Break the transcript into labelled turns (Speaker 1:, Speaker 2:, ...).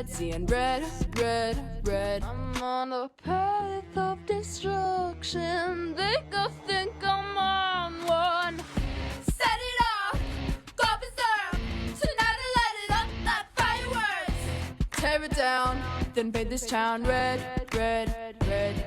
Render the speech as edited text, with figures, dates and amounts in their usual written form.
Speaker 1: yet, seeing red, red, red. I'm on a path of destruction. They go think I'm on one. Set it off, go berserk. Tonight I light it up like fireworks. Tear it down, then paint this town red, red, red.